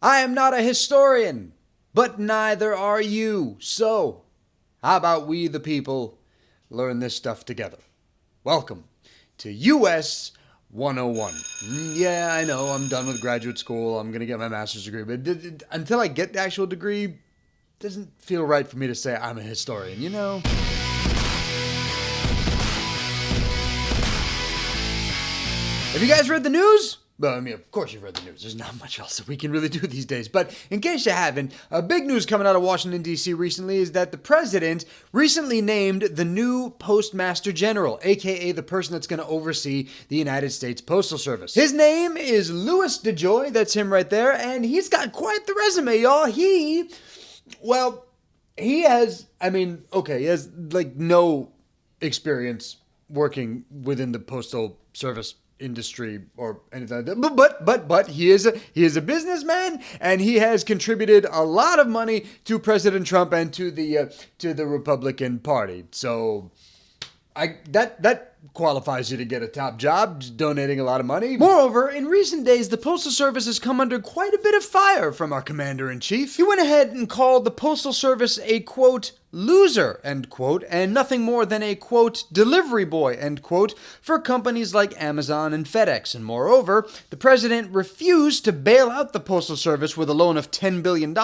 I am not a historian, but neither are you. So, how about we, the people, learn this stuff together? Welcome to US 101. Yeah, I know, I'm done with graduate school. I'm going to get my master's degree. But until I get the actual degree, it doesn't feel right for me to say I'm a historian, you know? Have you guys read the news? Well, I mean, of course you've read the news. There's not much else that we can really do these days. But in case you haven't, big news coming out of Washington, D.C. recently is that the president recently named the new Postmaster General, a.k.a. the person that's going to oversee the United States Postal Service. His name is Louis DeJoy. That's him right there. And he's got quite the resume, y'all. He has like no experience working within the postal service industry or anything like that. But he is a businessman, and he has contributed a lot of money to President Trump and to the Republican Party. So that qualifies you to get a top job, just donating a lot of money. Moreover, in recent days, the Postal Service has come under quite a bit of fire from our Commander-in-Chief. He went ahead and called the Postal Service a, quote, loser, end quote, and nothing more than a, quote, delivery boy, end quote, for companies like Amazon and FedEx. And moreover, the president refused to bail out the Postal Service with a loan of $10 billion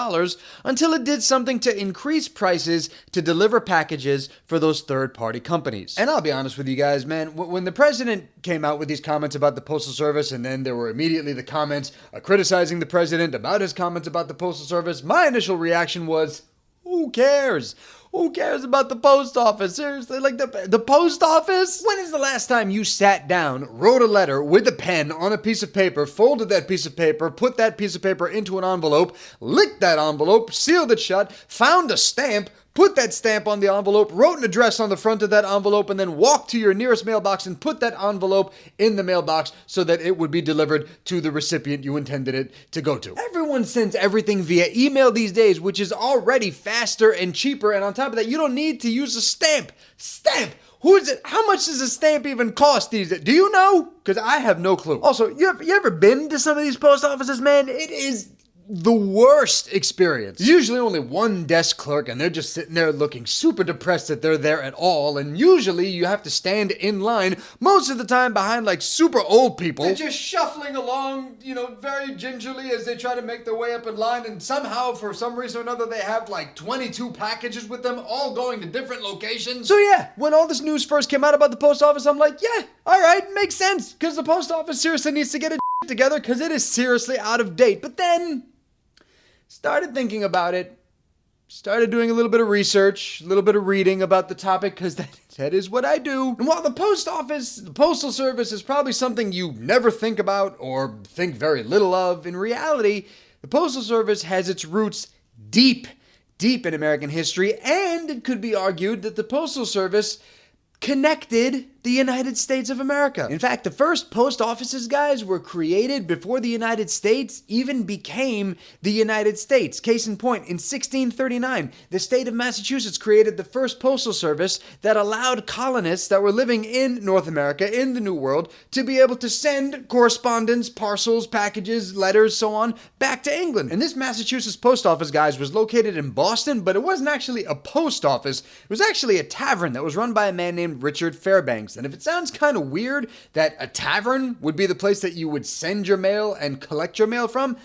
until it did something to increase prices to deliver packages for those third-party companies. And I'll be honest with you guys, man, when the president came out with these comments about the Postal Service, and then there were immediately the comments criticizing the president about his comments about the Postal Service, my initial reaction was, who cares? Who cares about the post office? Seriously, like the post office? When is the last time you sat down, wrote a letter with a pen on a piece of paper, folded that piece of paper, put that piece of paper into an envelope, licked that envelope, sealed it shut, found a stamp, put that stamp on the envelope, wrote an address on the front of that envelope, and then walked to your nearest mailbox and put that envelope in the mailbox so that it would be delivered to the recipient you intended it to go to? Everyone sends everything via email these days, which is already faster and cheaper, and on top of that, you don't need to use a stamp. Stamp! Who is it? How much does a stamp even cost these days? Do you know? Because I have no clue. Also, you ever been to some of these post offices, man? It is the worst experience. There's usually only one desk clerk, and they're just sitting there looking super depressed that they're there at all, and usually you have to stand in line most of the time behind like super old people. They're just shuffling along, very gingerly as they try to make their way up in line, and somehow, for some reason or another, they have like 22 packages with them, all going to different locations. So yeah, when all this news first came out about the post office, I'm like, yeah, all right, makes sense, because the post office seriously needs to get it together, because it is seriously out of date. But then started thinking about it, started doing a little bit of research, a little bit of reading about the topic, because that is what I do. And while the post office, the Postal Service is probably something you never think about or think very little of, in reality, the Postal Service has its roots deep in American history, and it could be argued that the Postal Service connected the United States of America. In fact, the first post offices, guys, were created before the United States even became the United States. Case in point, in 1639, the state of Massachusetts created the first postal service that allowed colonists that were living in North America, in the New World, to be able to send correspondence, parcels, packages, letters, so on, back to England. And this Massachusetts post office, guys, was located in Boston, but it wasn't actually a post office. It was actually a tavern that was run by a man named Richard Fairbanks. And if it sounds kind of weird that a tavern would be the place that you would send your mail and collect your mail from,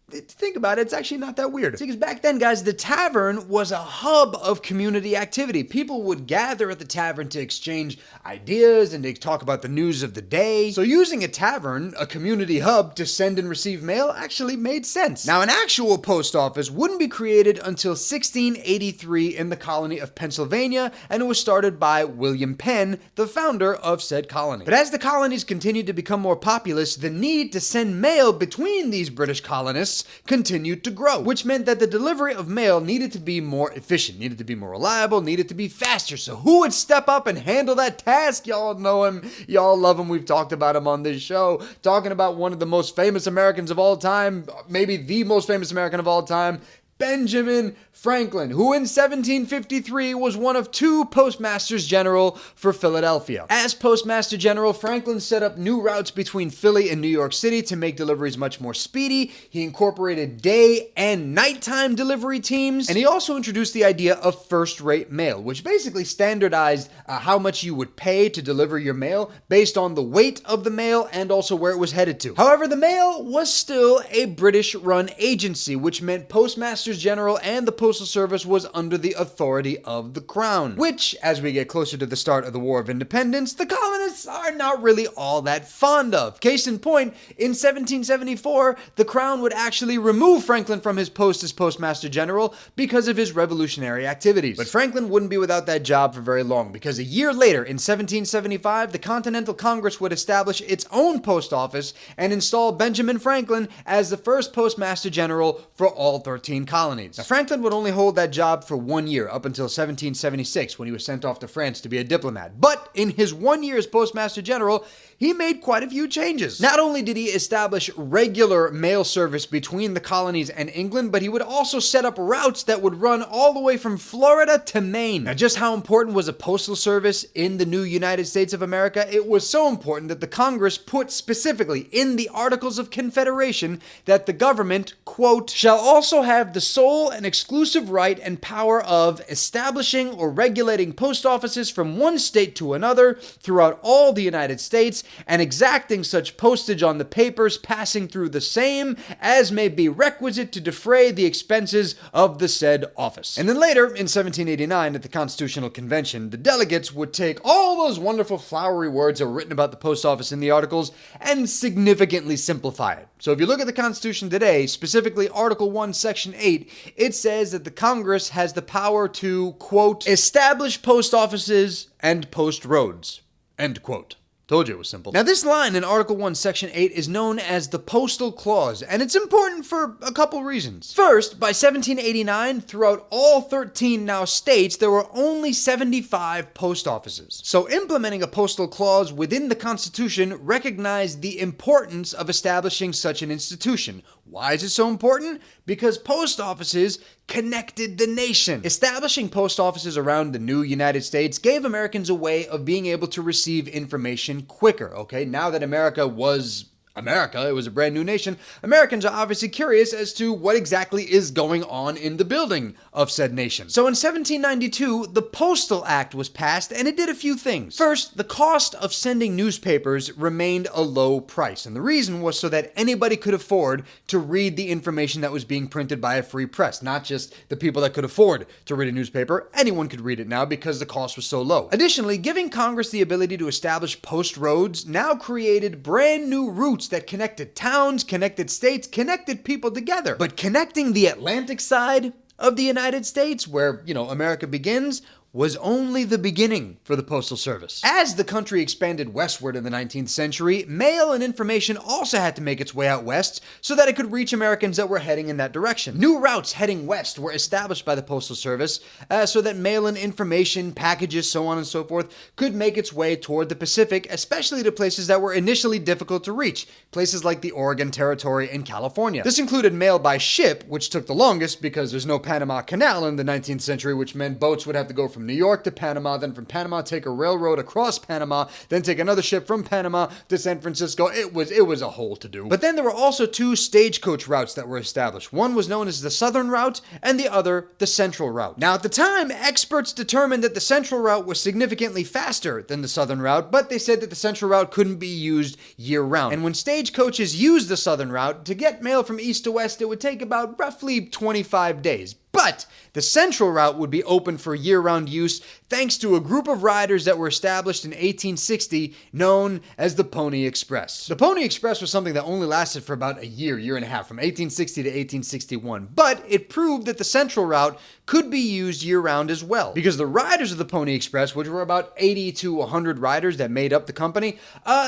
think about it, it's actually not that weird. See, because back then, guys, the tavern was a hub of community activity. People would gather at the tavern to exchange ideas and to talk about the news of the day. So using a tavern, a community hub, to send and receive mail actually made sense. Now, an actual post office wouldn't be created until 1683 in the colony of Pennsylvania, and it was started by William Penn, the founder of said colony. But as the colonies continued to become more populous, the need to send mail between these British colonists continued to grow, which meant that the delivery of mail needed to be more efficient, needed to be more reliable, needed to be faster. So who would step up and handle that task? Y'all know him. Y'all love him. We've talked about him on this show, talking about one of the most famous Americans of all time, maybe the most famous American of all time, Benjamin Franklin, who in 1753 was one of two Postmasters General for Philadelphia. As Postmaster General, Franklin set up new routes between Philly and New York City to make deliveries much more speedy. He incorporated day and nighttime delivery teams, and he also introduced the idea of first-rate mail, which basically standardized how much you would pay to deliver your mail based on the weight of the mail and also where it was headed to. However, the mail was still a British-run agency, which meant Postmasters General and the Postal Service was under the authority of the Crown, which, as we get closer to the start of the War of Independence, the colonists are not really all that fond of. Case in point, in 1774, the Crown would actually remove Franklin from his post as Postmaster General because of his revolutionary activities. But Franklin wouldn't be without that job for very long, because a year later, in 1775, the Continental Congress would establish its own post office and install Benjamin Franklin as the first Postmaster General for all 13 colonies. Now, Franklin would only hold that job for 1 year, up until 1776, when he was sent off to France to be a diplomat. But in his 1 year as Postmaster General, he made quite a few changes. Not only did he establish regular mail service between the colonies and England, but he would also set up routes that would run all the way from Florida to Maine. Now, just how important was a postal service in the new United States of America? It was so important that the Congress put specifically in the Articles of Confederation that the government, quote, shall also have the sole and exclusive right and power of establishing or regulating post offices from one state to another throughout all the United States, and exacting such postage on the papers passing through the same as may be requisite to defray the expenses of the said office. And then later, in 1789, at the Constitutional Convention, the delegates would take all those wonderful flowery words that were written about the post office in the Articles and significantly simplify it. So if you look at the Constitution today, specifically Article 1, Section 8, it says that the Congress has the power to, quote, establish post offices and post roads, end quote. Told you it was simple. Now, this line in Article 1, Section 8 is known as the Postal Clause, and it's important for a couple reasons. First, by 1789, throughout all 13 now states, there were only 75 post offices. So implementing a postal clause within the Constitution recognized the importance of establishing such an institution. Why is it so important? Because post offices connected the nation. Establishing post offices around the new United States gave Americans a way of being able to receive information quicker, okay? Now that America was America, it was a brand new nation, Americans are obviously curious as to what exactly is going on in the building of said nation. So in 1792, the Postal Act was passed, and it did a few things. First, the cost of sending newspapers remained a low price, and the reason was so that anybody could afford to read the information that was being printed by a free press, not just the people that could afford to read a newspaper. Anyone could read it now because the cost was so low. Additionally, giving Congress the ability to establish post roads now created brand new routes that connected towns, connected states, connected people together. But connecting the Atlantic side of the United States, where, America begins, was only the beginning for the Postal Service. As the country expanded westward in the 19th century, mail and information also had to make its way out west so that it could reach Americans that were heading in that direction. New routes heading west were established by the Postal Service so that mail and information, packages, so on and so forth, could make its way toward the Pacific, especially to places that were initially difficult to reach, places like the Oregon Territory and California. This included mail by ship, which took the longest because there's no Panama Canal in the 19th century, which meant boats would have to go from New York to Panama, then from Panama take a railroad across Panama, then take another ship from Panama to San Francisco. It was a whole to do. But then there were also two stagecoach routes that were established. One was known as the Southern Route and the other the Central Route. Now at the time, experts determined that the Central Route was significantly faster than the Southern Route, but they said that the Central Route couldn't be used year-round. And when stagecoaches used the Southern Route, to get mail from east to west, it would take about roughly 25 days. But the Central Route would be open for year-round use thanks to a group of riders that were established in 1860 known as the Pony Express. The Pony Express was something that only lasted for about a year and a half, from 1860 to 1861, but it proved that the Central Route could be used year-round as well, because the riders of the Pony Express, which were about 80 to 100 riders that made up the company,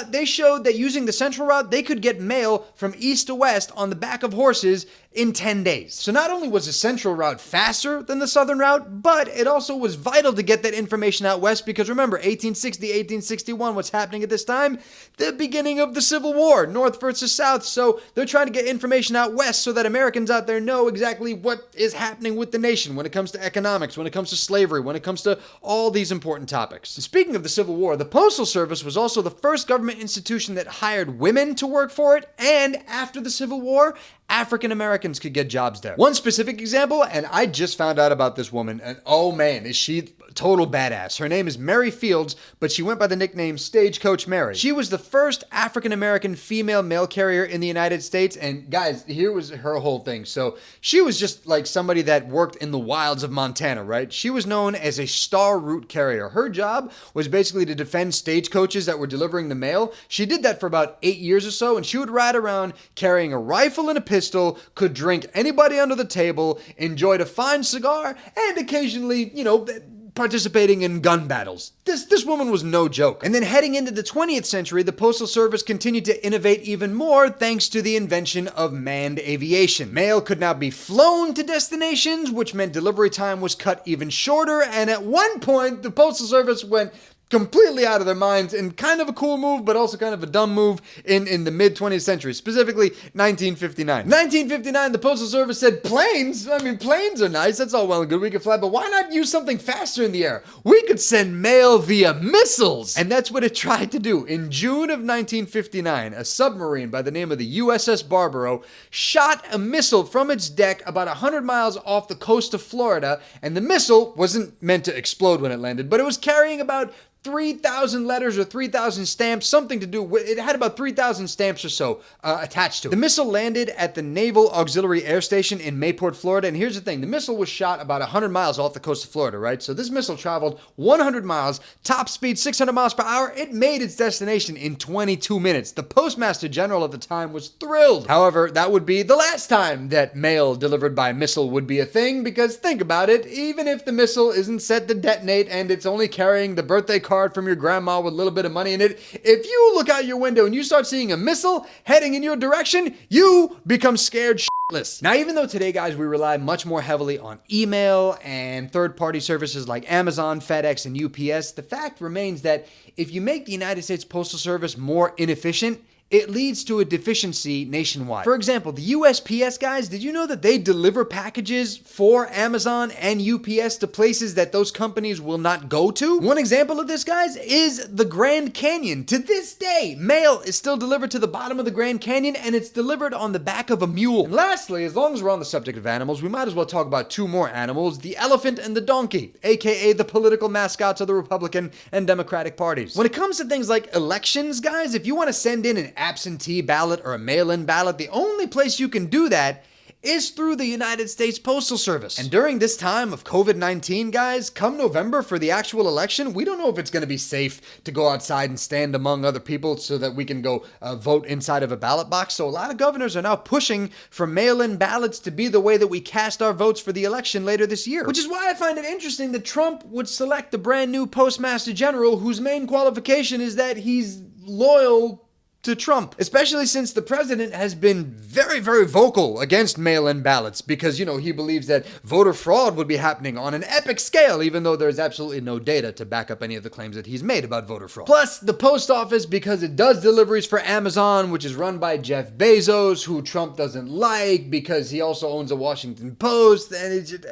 they showed that using the Central Route, they could get mail from east to west on the back of horses in 10 days. So not only was the central route faster than the southern route, but it also was vital to get that information out west because remember, 1860, 1861, what's happening at this time? The beginning of the Civil War, North versus South. So they're trying to get information out west so that Americans out there know exactly what is happening with the nation when it comes to economics, when it comes to slavery, when it comes to all these important topics. And speaking of the Civil War, the Postal Service was also the first government institution that hired women to work for it, and after the Civil War, African Americans could get jobs there. One specific example, and I just found out about this woman, and oh man, is she total badass. Her name is Mary Fields, but she went by the nickname Stagecoach Mary. She was the first African American female mail carrier in the United States, and guys, here was her whole thing. So she was just like somebody that worked in the wilds of Montana, right? She was known as a star route carrier. Her job was basically to defend stagecoaches that were delivering the mail. She did that for about 8 years or so, and she would ride around carrying a rifle and a pistol, could drink anybody under the table, enjoyed a fine cigar, and occasionally, participating in gun battles. This woman was no joke. And then heading into the 20th century, the Postal Service continued to innovate even more thanks to the invention of manned aviation. Mail could now be flown to destinations, which meant delivery time was cut even shorter, and at one point, the Postal Service went completely out of their minds in kind of a cool move, but also kind of a dumb move in the mid-20th century, specifically 1959. 1959, the Postal Service said, planes? I mean, planes are nice. That's all well and good. We can fly, but why not use something faster in the air? We could send mail via missiles. And that's what it tried to do. In June of 1959, a submarine by the name of the USS Barbaro shot a missile from its deck about 100 miles off the coast of Florida, and the missile wasn't meant to explode when it landed, but it was carrying about 3,000 letters or 3,000 stamps, something to do with, it had about 3,000 stamps or so attached to it. The missile landed at the Naval Auxiliary Air Station in Mayport, Florida, and here's the thing, the missile was shot about 100 miles off the coast of Florida, right? So this missile traveled 100 miles, top speed 600 miles per hour. It made its destination in 22 minutes. The Postmaster General at the time was thrilled. However, that would be the last time that mail delivered by missile would be a thing, because think about it, even if the missile isn't set to detonate and it's only carrying the birthday card from your grandma with a little bit of money in it, if you look out your window and you start seeing a missile heading in your direction, you become scared shitless. Now, even though today, guys, we rely much more heavily on email and third-party services like Amazon, FedEx, and UPS, the fact remains that if you make the United States Postal Service more inefficient, it leads to a deficiency nationwide. For example, the USPS guys, did you know that they deliver packages for Amazon and UPS to places that those companies will not go to? One example of this, guys, is the Grand Canyon. To this day, mail is still delivered to the bottom of the Grand Canyon, and it's delivered on the back of a mule. And lastly, as long as we're on the subject of animals, we might as well talk about two more animals, the elephant and the donkey, aka the political mascots of the Republican and Democratic parties. When it comes to things like elections, guys, if you want to send in an absentee ballot or a mail-in ballot, the only place you can do that is through the United States Postal Service. And during this time of COVID-19, guys, come November for the actual election, we don't know if it's going to be safe to go outside and stand among other people so that we can go vote inside of a ballot box. So a lot of governors are now pushing for mail-in ballots to be the way that we cast our votes for the election later this year. Which is why I find it interesting that Trump would select the brand new Postmaster General, whose main qualification is that he's loyal to Trump, especially since the president has been very, very vocal against mail-in ballots because, he believes that voter fraud would be happening on an epic scale, even though there's absolutely no data to back up any of the claims that he's made about voter fraud. Plus, the post office, because it does deliveries for Amazon, which is run by Jeff Bezos, who Trump doesn't like because he also owns a Washington Post, and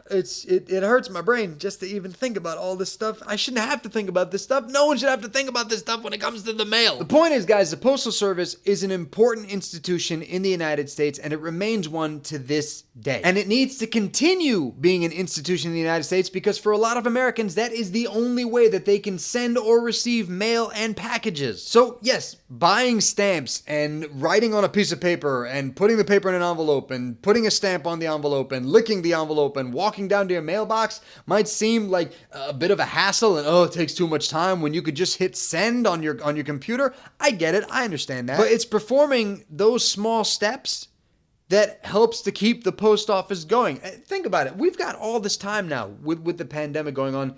it hurts my brain just to even think about all this stuff. I shouldn't have to think about this stuff. No one should have to think about this stuff when it comes to the mail. The point is, guys, the Postal Service is an important institution in the United States, and it remains one to this day. And it needs to continue being an institution in the United States because for a lot of Americans, that is the only way that they can send or receive mail and packages. So yes, buying stamps and writing on a piece of paper and putting the paper in an envelope and putting a stamp on the envelope and licking the envelope and walking down to your mailbox might seem like a bit of a hassle and it takes too much time when you could just hit send on your computer. I get it. I understand that. But it's performing those small steps that helps to keep the post office going. Think about it. We've got all this time now with the pandemic going on.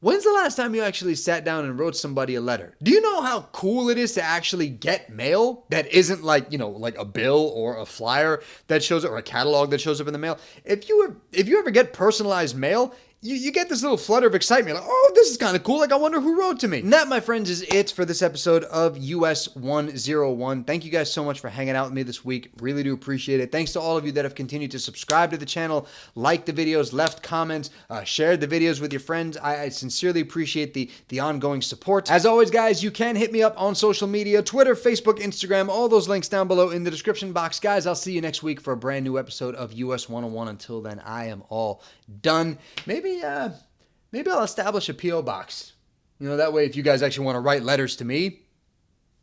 When's the last time you actually sat down and wrote somebody a letter? Do you know how cool it is to actually get mail that isn't like, like a bill or a flyer that shows up or a catalog that shows up in the mail? If you ever get personalized mail, you get this little flutter of excitement. Like, oh, this is kind of cool. Like, I wonder who wrote to me. And that, my friends, is it for this episode of US 101. Thank you guys so much for hanging out with me this week. Really do appreciate it. Thanks to all of you that have continued to subscribe to the channel, liked the videos, left comments, shared the videos with your friends. I sincerely appreciate the ongoing support. As always, guys, you can hit me up on social media, Twitter, Facebook, Instagram, all those links down below in the description box. Guys, I'll see you next week for a brand new episode of US 101. Until then, I am all done. Maybe I'll establish a P.O. box. That way if you guys actually want to write letters to me,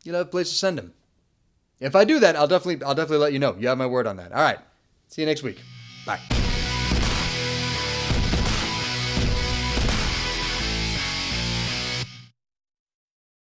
you'll have a place to send them. If I do that, I'll definitely let you know. You have my word on that. All right. See you next week. Bye.